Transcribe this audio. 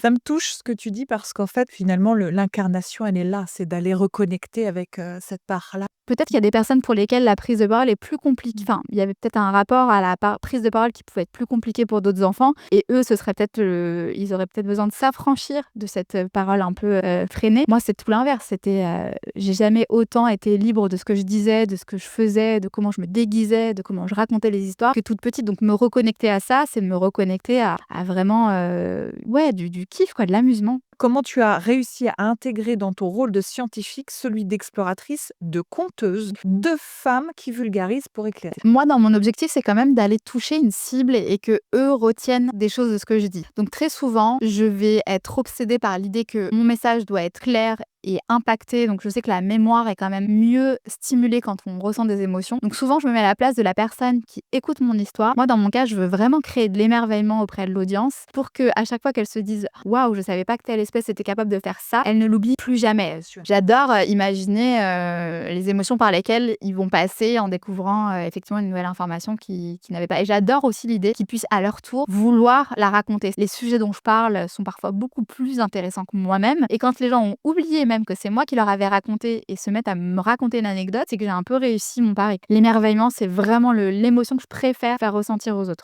Ça me touche ce que tu dis parce qu'en fait, finalement, l'incarnation, elle est là, c'est d'aller reconnecter avec cette part-là. Peut-être qu'il y a des personnes pour lesquelles la prise de parole est plus compliquée. Enfin, il y avait peut-être un rapport à la prise de parole qui pouvait être plus compliqué pour d'autres enfants. Et eux, ce serait peut-être, ils auraient peut-être besoin de s'affranchir de cette parole un peu freinée. Moi, c'est tout l'inverse. J'ai jamais autant été libre de ce que je disais, de ce que je faisais, de comment je me déguisais, de comment je racontais les histoires que toute petite. Donc, me reconnecter à ça, c'est me reconnecter à vraiment, ouais, du kiff, quoi, de l'amusement. Comment tu as réussi à intégrer dans ton rôle de scientifique celui d'exploratrice, de conteuse, de femme qui vulgarise pour éclairer? Moi, dans mon objectif, c'est quand même d'aller toucher une cible et que eux retiennent des choses de ce que je dis. Donc très souvent, je vais être obsédée par l'idée que mon message doit être clair et impacté. Donc je sais que la mémoire est quand même mieux stimulée quand on ressent des émotions. Donc souvent, je me mets à la place de la personne qui écoute mon histoire. Moi, dans mon cas, je veux vraiment créer de l'émerveillement auprès de l'audience pour que à chaque fois qu'elle se dise waouh, je savais pas que telle espèce était capable de faire ça, elle ne l'oublie plus jamais. J'adore imaginer les émotions par lesquelles ils vont passer en découvrant effectivement une nouvelle information qu'ils n'avaient pas. Et j'adore aussi l'idée qu'ils puissent à leur tour vouloir la raconter. Les sujets dont je parle sont parfois beaucoup plus intéressants que moi-même. Et quand les gens ont oublié même que c'est moi qui leur avais raconté et se mettent à me raconter une anecdote, c'est que j'ai un peu réussi mon pari. L'émerveillement, c'est vraiment l'émotion que je préfère faire ressentir aux autres.